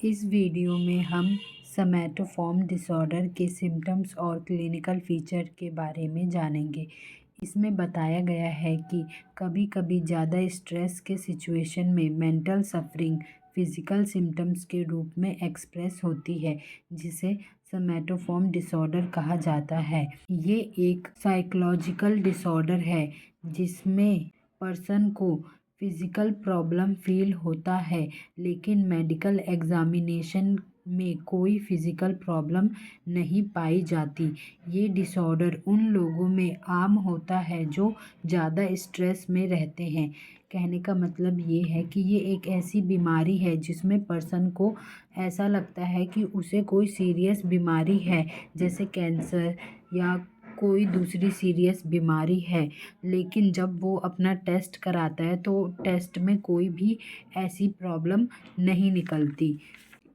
इस वीडियो में हम सोमैटोफॉर्म डिसऑर्डर के सिम्टम्स और क्लिनिकल फीचर के बारे में जानेंगे। इसमें बताया गया है कि कभी कभी ज़्यादा स्ट्रेस के सिचुएशन में मेंटल सफरिंग फिजिकल सिम्टम्स के रूप में एक्सप्रेस होती है, जिसे सोमैटोफॉर्म डिसऑर्डर कहा जाता है। ये एक साइकोलॉजिकल डिसऑर्डर है जिसमें पर्सन को फिजिकल प्रॉब्लम फील होता है, लेकिन मेडिकल एग्जामिनेशन में कोई फिजिकल प्रॉब्लम नहीं पाई जाती। ये डिसऑर्डर उन लोगों में आम होता है जो ज़्यादा स्ट्रेस में रहते हैं। कहने का मतलब ये है कि ये एक ऐसी बीमारी है जिसमें पर्सन को ऐसा लगता है कि उसे कोई सीरियस बीमारी है, जैसे कैंसर या कोई दूसरी सीरियस बीमारी है, लेकिन जब वो अपना टेस्ट कराता है तो टेस्ट में कोई भी ऐसी प्रॉब्लम नहीं निकलती।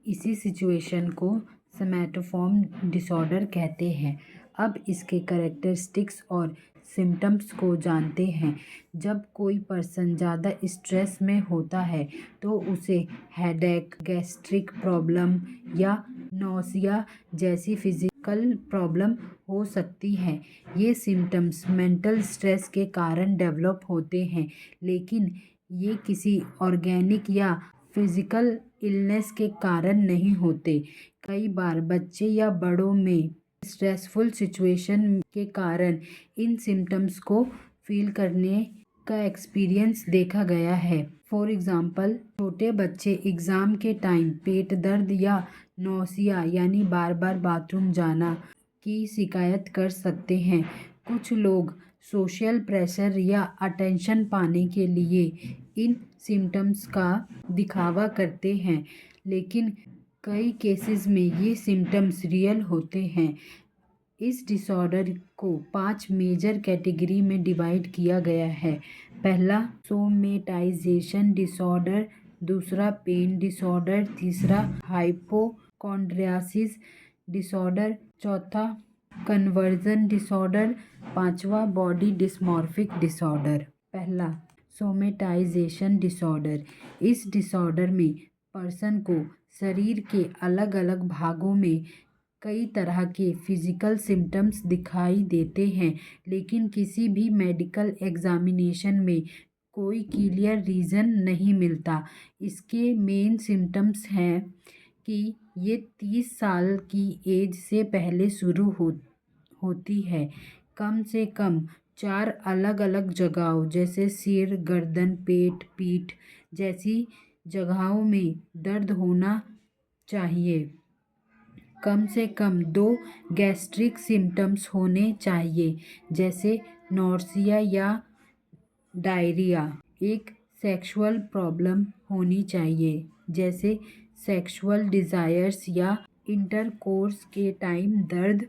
इसी सिचुएशन को सोमैटोफॉर्म डिसऑर्डर कहते हैं। अब इसके कैरेक्टरिस्टिक्स और सिम्टम्स को जानते हैं। जब कोई पर्सन ज़्यादा स्ट्रेस में होता है तो उसे हेडेक, गैस्ट्रिक प्रॉब्लम या नौसिया जैसी फिजिकल प्रॉब्लम हो सकती है। ये सिम्टम्स मेंटल स्ट्रेस के कारण डेवलप होते हैं, लेकिन ये किसी ऑर्गेनिक या फिजिकल इलनेस के कारण नहीं होते। कई बार बच्चे या बड़ों में स्ट्रेसफुल सिचुएशन के कारण इन सिम्टम्स को फील करने का एक्सपीरियंस देखा गया है। फॉर एग्जाम्पल, छोटे बच्चे एग्ज़ाम के टाइम पेट दर्द या नौसिया यानी बार बार बाथरूम जाना की शिकायत कर सकते हैं। कुछ लोग सोशल प्रेशर या अटेंशन पाने के लिए इन सिम्टम्स का दिखावा करते हैं, लेकिन कई केसेस में ये सिम्टम्स रियल होते हैं। इस डिसऑर्डर को 5 मेजर कैटेगरी में डिवाइड किया गया है। पहला सोमेटाइजेशन डिसऑर्डर, दूसरा पेन डिसऑर्डर, तीसरा हाइपोकॉन्ड्रियासिस डिसऑर्डर, चौथा कन्वर्जन डिसऑर्डर, पांचवा बॉडी डिस्मॉर्फिक डिसऑर्डर। पहला सोमेटाइजेशन डिसऑर्डर। इस डिसऑर्डर में पर्सन को शरीर के अलग अलग भागों में कई तरह के फिजिकल सिम्टम्स दिखाई देते हैं, लेकिन किसी भी मेडिकल एग्जामिनेशन में कोई क्लियर रीज़न नहीं मिलता। इसके मेन सिम्टम्स हैं कि ये 30 साल की एज से पहले शुरू होती है। कम से कम 4 अलग अलग जगहों जैसे सिर, गर्दन, पेट, पीठ जैसी जगहों में दर्द होना चाहिए। कम से कम 2 गैस्ट्रिक सिम्टम्स होने चाहिए, जैसे नौसिया या डायरिया। एक सेक्सुअल प्रॉब्लम होनी चाहिए, जैसे सेक्सुअल डिज़ायर्स या इंटरकोर्स के टाइम दर्द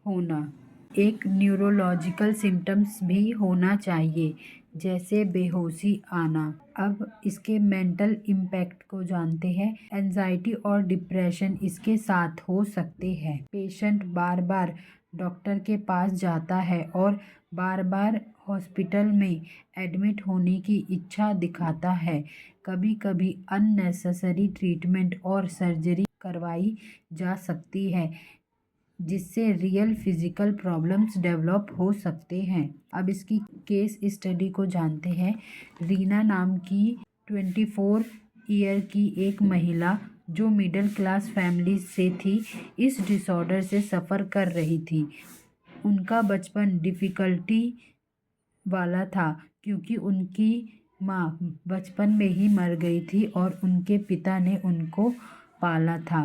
होना। एक न्यूरोलॉजिकल सिम्टम्स भी होना चाहिए, जैसे बेहोशी आना। अब इसके मेंटल इम्पैक्ट को जानते हैं। एंजाइटी और डिप्रेशन इसके साथ हो सकते हैं। पेशेंट बार बार डॉक्टर के पास जाता है और बार बार हॉस्पिटल में एडमिट होने की इच्छा दिखाता है। कभी कभी अननेसेसरी ट्रीटमेंट और सर्जरी करवाई जा सकती है, जिससे रियल फिजिकल प्रॉब्लम्स डेवलप हो सकते हैं। अब इसकी केस स्टडी को जानते हैं। रीना नाम की 24 ईयर की एक महिला जो मिडिल क्लास फैमिली से थी, इस डिसऑर्डर से सफ़र कर रही थी। उनका बचपन डिफ़िकल्टी वाला था, क्योंकि उनकी माँ बचपन में ही मर गई थी और उनके पिता ने उनको पाला था।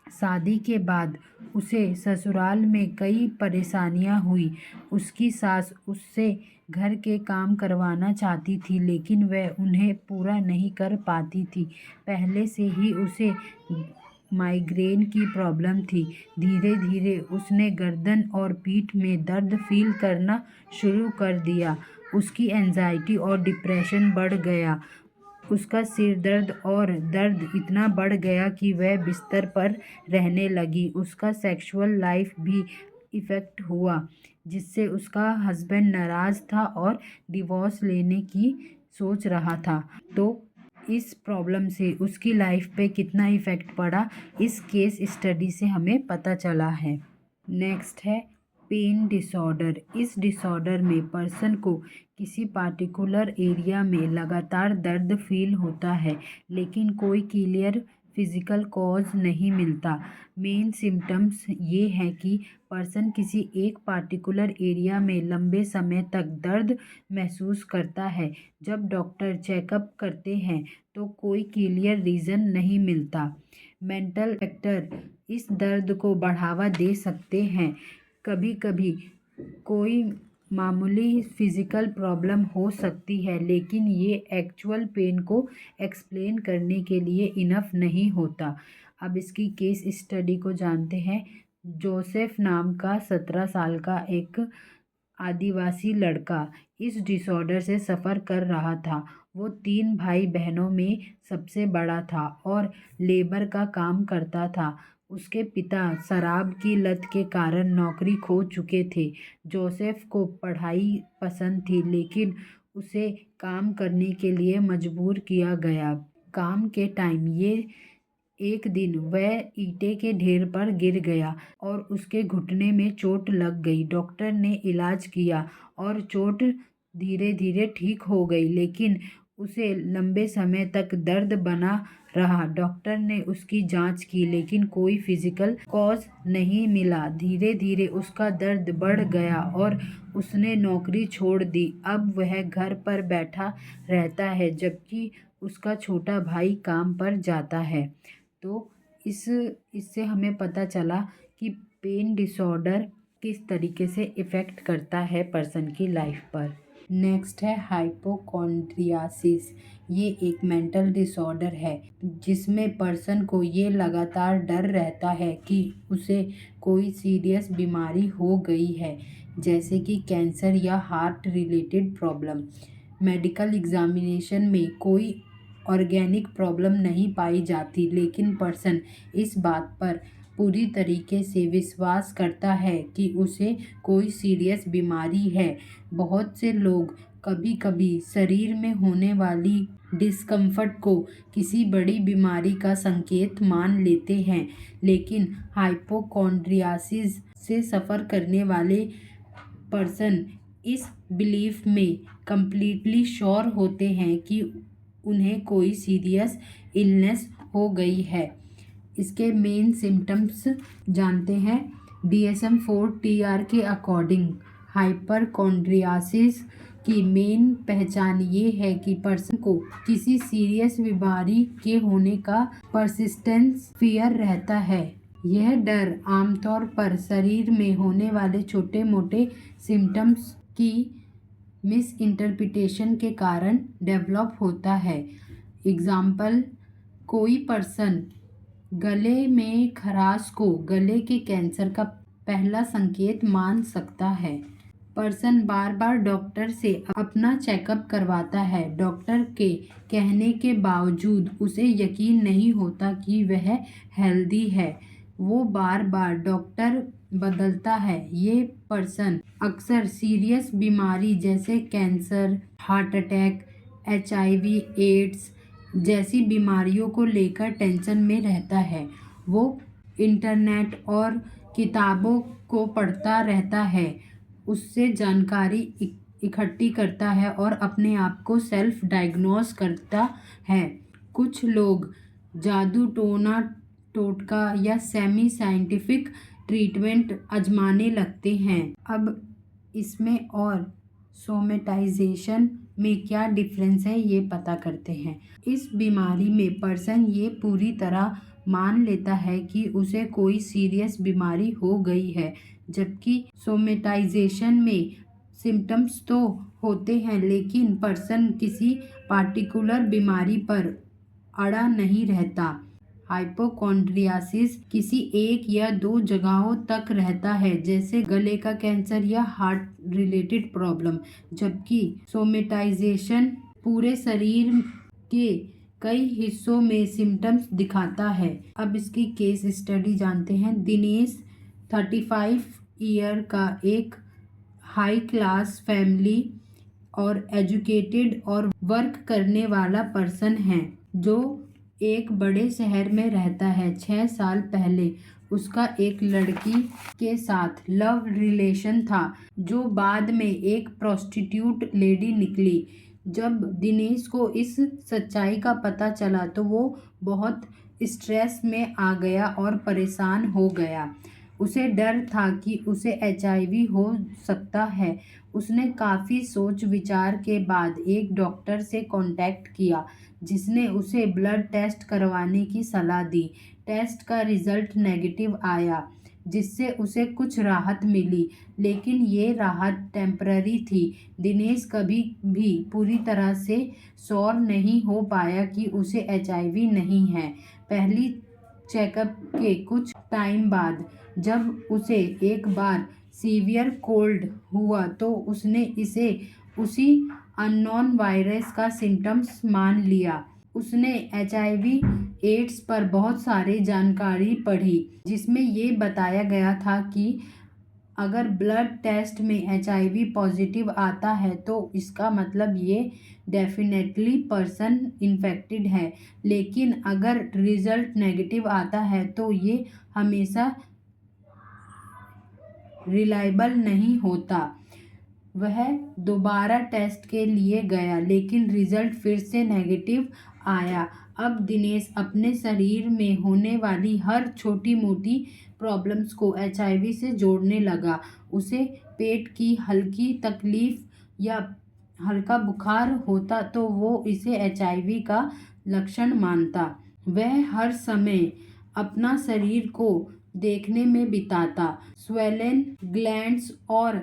शादी के बाद उसे ससुराल में कई परेशानियां हुई। उसकी सास उससे घर के काम करवाना चाहती थी, लेकिन वह उन्हें पूरा नहीं कर पाती थी। पहले से ही उसे माइग्रेन की प्रॉब्लम थी। धीरे धीरे उसने गर्दन और पीठ में दर्द फील करना शुरू कर दिया। उसकी एंजाइटी और डिप्रेशन बढ़ गया। उसका सिर दर्द और दर्द इतना बढ़ गया कि वह बिस्तर पर रहने लगी। उसका सेक्सुअल लाइफ भी इफ़ेक्ट हुआ, जिससे उसका हस्बैंड नाराज़ था और डिवोर्स लेने की सोच रहा था। तो इस प्रॉब्लम से उसकी लाइफ पे कितना इफ़ेक्ट पड़ा, इस केस स्टडी से हमें पता चला है। नेक्स्ट है पेन डिसऑर्डर। इस डिसऑर्डर में पर्सन को किसी पार्टिकुलर एरिया में लगातार दर्द फील होता है, लेकिन कोई क्लियर फिजिकल कॉज नहीं मिलता। मेन सिम्टम्स ये हैं कि पर्सन किसी एक पार्टिकुलर एरिया में लंबे समय तक दर्द महसूस करता है। जब डॉक्टर चेकअप करते हैं तो कोई क्लियर रीज़न नहीं मिलता। मेंटल फैक्टर इस दर्द को बढ़ावा दे सकते हैं। कभी कभी कोई मामूली फिजिकल प्रॉब्लम हो सकती है, लेकिन ये एक्चुअल पेन को एक्सप्लेन करने के लिए इनफ नहीं होता। अब इसकी केस स्टडी को जानते हैं। जोसेफ नाम का 17 साल का एक आदिवासी लड़का इस डिसऑर्डर से सफ़र कर रहा था। वो 3 भाई बहनों में सबसे बड़ा था और लेबर का काम करता था। उसके पिता शराब की लत के कारण नौकरी खो चुके थे। जोसेफ को पढ़ाई पसंद थी, लेकिन उसे काम करने के लिए मजबूर किया गया। काम के टाइम एक दिन वह ईंटे के ढेर पर गिर गया और उसके घुटने में चोट लग गई। डॉक्टर ने इलाज किया और चोट धीरे धीरे ठीक हो गई, लेकिन उसे लंबे समय तक दर्द बना रहा। डॉक्टर ने उसकी जांच की, लेकिन कोई फिजिकल कॉज नहीं मिला। धीरे धीरे उसका दर्द बढ़ गया और उसने नौकरी छोड़ दी। अब वह घर पर बैठा रहता है, जबकि उसका छोटा भाई काम पर जाता है। तो इससे हमें पता चला कि पेन डिसऑर्डर किस तरीके से इफ़ेक्ट करता है पर्सन की लाइफ पर। नेक्स्ट है हाइपोकॉन्ड्रियासिस। ये एक मेंटल डिसऑर्डर है जिसमें पर्सन को ये लगातार डर रहता है कि उसे कोई सीरियस बीमारी हो गई है, जैसे कि कैंसर या heart related problem. Medical examination में कोई ऑर्गेनिक प्रॉब्लम नहीं पाई जाती, लेकिन पर्सन इस बात पर पूरी तरीके से विश्वास करता है कि उसे कोई सीरियस बीमारी है। बहुत से लोग कभी कभी शरीर में होने वाली डिस्कम्फर्ट को किसी बड़ी बीमारी का संकेत मान लेते हैं, लेकिन हाइपोकॉन्ड्रियासिस से सफ़र करने वाले पर्सन इस बिलीफ में कंप्लीटली श्योर होते हैं कि उन्हें कोई सीरियस इलनेस हो गई है। इसके मेन सिम्टम्स जानते हैं। DSM-4 के अकॉर्डिंग हाइपरकॉन्ड्रियासिस की मेन पहचान ये है कि पर्सन को किसी सीरियस बीमारी के होने का परसिस्टेंस फियर रहता है। यह डर आमतौर पर शरीर में होने वाले छोटे मोटे सिम्टम्स की मिस इंटरप्रिटेशन के कारण डेवलप होता है। एग्जाम्पल, कोई पर्सन गले में खराश को गले के कैंसर का पहला संकेत मान सकता है। पर्सन बार बार डॉक्टर से अपना चेकअप करवाता है। डॉक्टर के कहने के बावजूद उसे यकीन नहीं होता कि वह हेल्दी है। वो बार बार डॉक्टर बदलता है। ये पर्सन अक्सर सीरियस बीमारी जैसे cancer, heart attack, HIV, AIDS जैसी बीमारियों को लेकर टेंशन में रहता है। वो इंटरनेट और किताबों को पढ़ता रहता है, उससे जानकारी इकट्ठी करता है और अपने आप को सेल्फ डायग्नोस करता है। कुछ लोग जादू टोना टोटका या सेमी साइंटिफिक ट्रीटमेंट आजमाने लगते हैं। अब इसमें और सोमेटाइजेशन में क्या डिफरेंस है ये पता करते हैं। इस बीमारी में पर्सन ये पूरी तरह मान लेता है कि उसे कोई सीरियस बीमारी हो गई है, जबकि सोमेटाइजेशन में सिम्टम्स तो होते हैं, लेकिन पर्सन किसी पार्टिकुलर बीमारी पर अड़ा नहीं रहता। हाइपोकॉन्ड्रियासिस किसी एक या दो जगहों तक रहता है, जैसे गले का कैंसर या हार्ट रिलेटेड प्रॉब्लम, जबकि सोमेटाइजेशन पूरे शरीर के कई हिस्सों में सिम्टम्स दिखाता है। अब इसकी केस स्टडी जानते हैं। दिनेश 35 ईयर का एक हाई क्लास फैमिली और एजुकेटेड और वर्क करने वाला पर्सन है जो एक बड़े शहर में रहता है। 6 साल पहले उसका एक लड़की के साथ लव रिलेशन था जो बाद में एक प्रोस्टिट्यूट लेडी निकली। जब दिनेश को इस सच्चाई का पता चला तो वो बहुत स्ट्रेस में आ गया और परेशान हो गया। उसे डर था कि उसे HIV हो सकता है। उसने काफ़ी सोच विचार के बाद एक डॉक्टर से कांटेक्ट किया जिसने उसे ब्लड टेस्ट करवाने की सलाह दी। टेस्ट का रिज़ल्ट नेगेटिव आया जिससे उसे कुछ राहत मिली, लेकिन ये राहत टेम्पररी थी। दिनेश कभी भी पूरी तरह से श्योर नहीं हो पाया कि उसे HIV नहीं है। पहली चेकअप के कुछ टाइम बाद जब उसे एक बार सीवियर कोल्ड हुआ तो उसने इसे उसी अननोन वायरस का सिम्टम्स मान लिया। उसने HIV एड्स पर बहुत सारी जानकारी पढ़ी जिसमें ये बताया गया था कि अगर ब्लड टेस्ट में HIV पॉजिटिव आता है तो इसका मतलब ये डेफिनेटली पर्सन इन्फेक्टेड है, लेकिन अगर रिजल्ट नेगेटिव आता है तो ये हमेशा रिलायबल नहीं होता। वह दोबारा टेस्ट के लिए गया लेकिन रिजल्ट फिर से नेगेटिव आया। अब दिनेश अपने शरीर में होने वाली हर छोटी मोटी प्रॉब्लम्स को HIV से जोड़ने लगा। उसे पेट की हल्की तकलीफ या हल्का बुखार होता तो वो इसे HIV का लक्षण मानता। वह हर समय अपना शरीर को देखने में बिताता, स्वेलन ग्लैंड्स और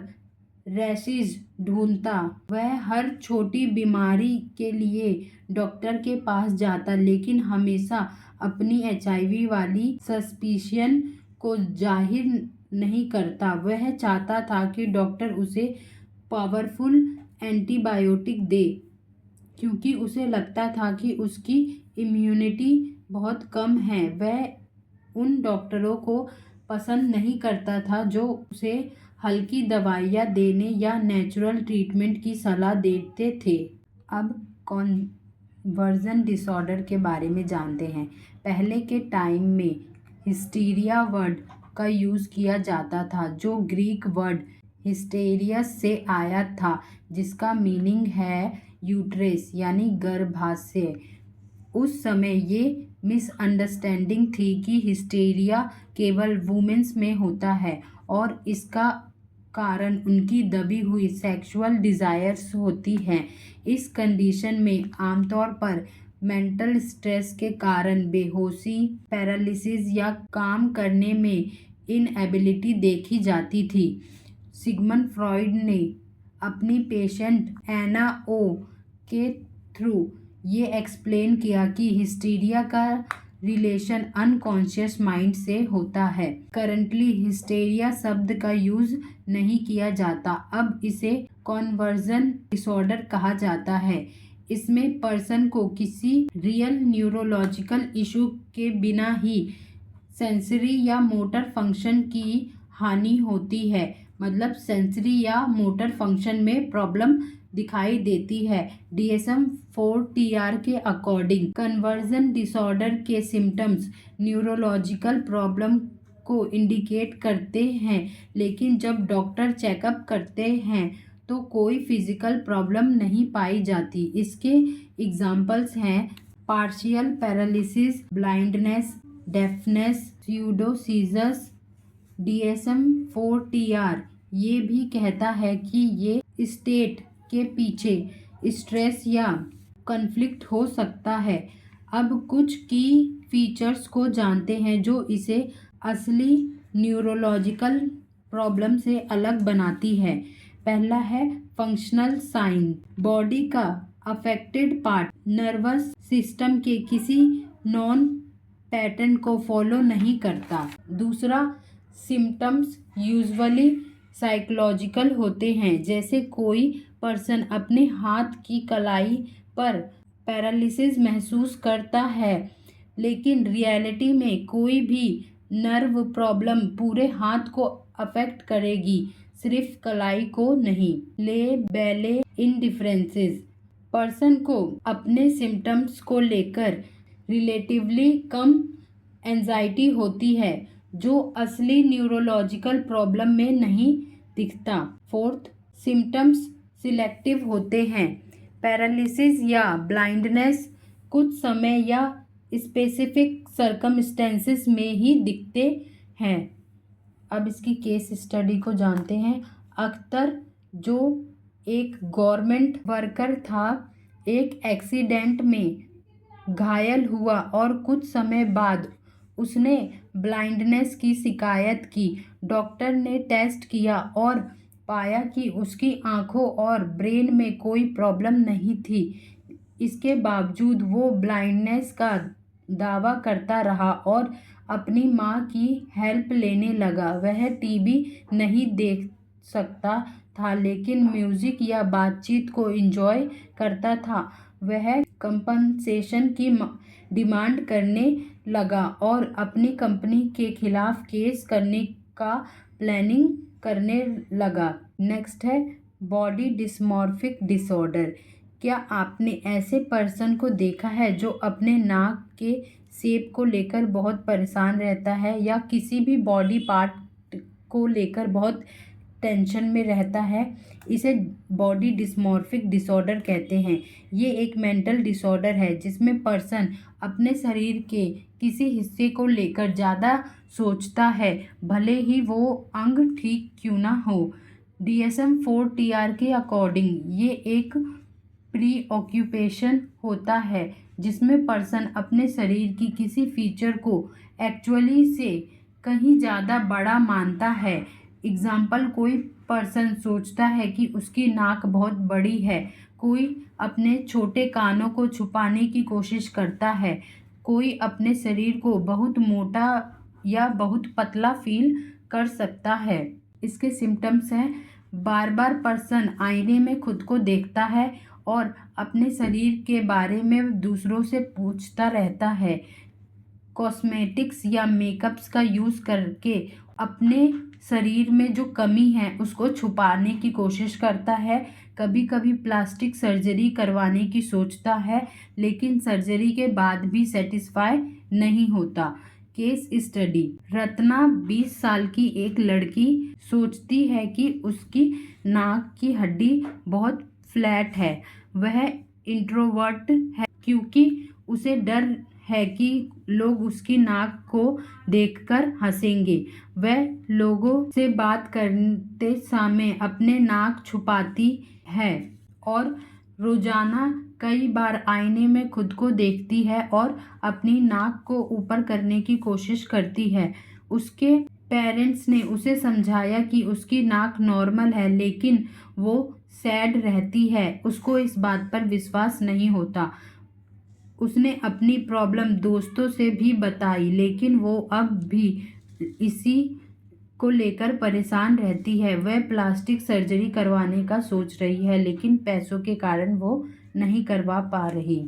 रैशेज ढूंढता। वह हर छोटी बीमारी के लिए डॉक्टर के पास जाता लेकिन हमेशा अपनी HIV वाली सस्पिशन को जाहिर नहीं करता। वह चाहता था कि डॉक्टर उसे पावरफुल एंटीबायोटिक दे क्योंकि उसे लगता था कि उसकी इम्यूनिटी बहुत कम है। वह उन डॉक्टरों को पसंद नहीं करता था जो उसे हल्की दवाइयाँ देने या नेचुरल ट्रीटमेंट की सलाह देते थे। अब कन्वर्जन डिसऑर्डर के बारे में जानते हैं। पहले के टाइम में हिस्टीरिया वर्ड का यूज़ किया जाता था जो ग्रीक वर्ड हिस्टेरियस से आया था जिसका मीनिंग है यूट्रेस यानी गर्भाशय। उस समय ये मिसअंडरस्टैंडिंग थी कि हिस्टेरिया केवल वुमेन्स में होता है और इसका कारण उनकी दबी हुई सेक्सुअल डिज़ायर्स होती हैं। इस कंडीशन में आमतौर पर मेंटल स्ट्रेस के कारण बेहोशी, पैरालिसिस या काम करने में इनएबिलिटी देखी जाती थी। सिगमंड फ्रॉइड ने अपनी पेशेंट एना ओ के थ्रू ये एक्सप्लेन किया कि हिस्टीरिया का रिलेशन अनकॉन्शियस माइंड से होता है। करंटली हिस्टेरिया शब्द का यूज़ नहीं किया जाता, अब इसे कन्वर्जन डिसऑर्डर कहा जाता है। इसमें पर्सन को किसी रियल न्यूरोलॉजिकल इशू के बिना ही सेंसरी या मोटर फंक्शन की हानि होती है, मतलब सेंसरी या मोटर फंक्शन में प्रॉब्लम दिखाई देती है। DSM-4 के अकॉर्डिंग कन्वर्जन डिसऑर्डर के सिम्टम्स न्यूरोलॉजिकल प्रॉब्लम को इंडिकेट करते हैं, लेकिन जब डॉक्टर चेकअप करते हैं तो कोई फिजिकल प्रॉब्लम नहीं पाई जाती। इसके एग्जाम्पल्स हैं partial paralysis, blindness, deafness, pseudo seizures. DSM-4 ये भी कहता है कि ये स्टेट के पीछे स्ट्रेस या कॉन्फ्लिक्ट हो सकता है। अब कुछ की फीचर्स को जानते हैं जो इसे असली न्यूरोलॉजिकल प्रॉब्लम से अलग बनाती है। पहला है फंक्शनल साइन। बॉडी का अफेक्टेड पार्ट नर्वस सिस्टम के किसी नॉन पैटर्न को फॉलो नहीं करता। दूसरा, सिम्टम्स यूजुअली साइकोलॉजिकल होते हैं, जैसे कोई पर्सन अपने हाथ की कलाई पर पैरालिसिस महसूस करता है, लेकिन रियलिटी में कोई भी नर्व प्रॉब्लम पूरे हाथ को अफेक्ट करेगी। सिर्फ कलाई को नहीं। ले बेले इंडिफरेंसेस, पर्सन को अपने सिम्टम्स को लेकर रिलेटिवली कम एंजाइटी होती है जो असली न्यूरोलॉजिकल प्रॉब्लम में नहीं दिखता। फोर्थ, सिम्टम्स सिलेक्टिव होते हैं। पैरालिसिस या ब्लाइंडनेस कुछ समय या स्पेसिफिक सर्कमस्टेंसेस में ही दिखते हैं। अब इसकी केस स्टडी को जानते हैं। अख्तर, जो एक गवर्नमेंट वर्कर था, एक एक्सीडेंट में घायल हुआ और कुछ समय बाद उसने ब्लाइंडनेस की शिकायत की। डॉक्टर ने टेस्ट किया और पाया कि उसकी आंखों और ब्रेन में कोई प्रॉब्लम नहीं थी। इसके बावजूद वो ब्लाइंडनेस का दावा करता रहा और अपनी माँ की हेल्प लेने लगा। वह टीवी नहीं देख सकता था लेकिन म्यूजिक या बातचीत को एंजॉय करता था। वह कंपनसेशन की डिमांड करने लगा और अपनी कंपनी के खिलाफ केस करने का प्लानिंग करने लगा। नेक्स्ट है बॉडी डिस्मॉर्फिक डिसऑर्डर। क्या आपने ऐसे पर्सन को देखा है जो अपने नाक के शेप को लेकर बहुत परेशान रहता है या किसी भी बॉडी पार्ट को लेकर बहुत टेंशन में रहता है? इसे बॉडी डिस्मॉर्फिक डिसऑर्डर कहते हैं। ये एक मेंटल डिसऑर्डर है जिसमें पर्सन अपने शरीर के किसी हिस्से को लेकर ज़्यादा सोचता है, भले ही वो अंग ठीक क्यों ना हो। DSM-4 के अकॉर्डिंग ये एक प्री ऑक्यूपेशन होता है जिसमें पर्सन अपने शरीर की किसी फीचर को एक्चुअली से कहीं ज़्यादा बड़ा मानता है। एग्जाम्पल, कोई पर्सन सोचता है कि उसकी नाक बहुत बड़ी है, कोई अपने छोटे कानों को छुपाने की कोशिश करता है, कोई अपने शरीर को बहुत मोटा या बहुत पतला फील कर सकता है। इसके सिम्टम्स हैं, बार बार पर्सन आईने में खुद को देखता है और अपने शरीर के बारे में दूसरों से पूछता रहता है। कॉस्मेटिक्स या मेकअप्स का यूज़ करके अपने शरीर में जो कमी है उसको छुपाने की कोशिश करता है। कभी कभी प्लास्टिक सर्जरी करवाने की सोचता है लेकिन सर्जरी के बाद भी सेटिस्फाई नहीं होता। केस स्टडी, रत्ना 20 साल की एक लड़की सोचती है कि उसकी नाक की हड्डी बहुत फ्लैट है। वह इंट्रोवर्ट है क्योंकि उसे डर है कि लोग उसकी नाक को देखकर हंसेंगे। वह लोगों से बात करते समय अपने नाक छुपाती है और रोजाना कई बार आईने में खुद को देखती है और अपनी नाक को ऊपर करने की कोशिश करती है। उसके पेरेंट्स ने उसे समझाया कि उसकी नाक नॉर्मल है लेकिन वो सैड रहती है। उसको इस बात पर विश्वास नहीं होता। उसने अपनी प्रॉब्लम दोस्तों से भी बताई लेकिन वो अब भी इसी को लेकर परेशान रहती है। वह प्लास्टिक सर्जरी करवाने का सोच रही है लेकिन पैसों के कारण वो नहीं करवा पा रही।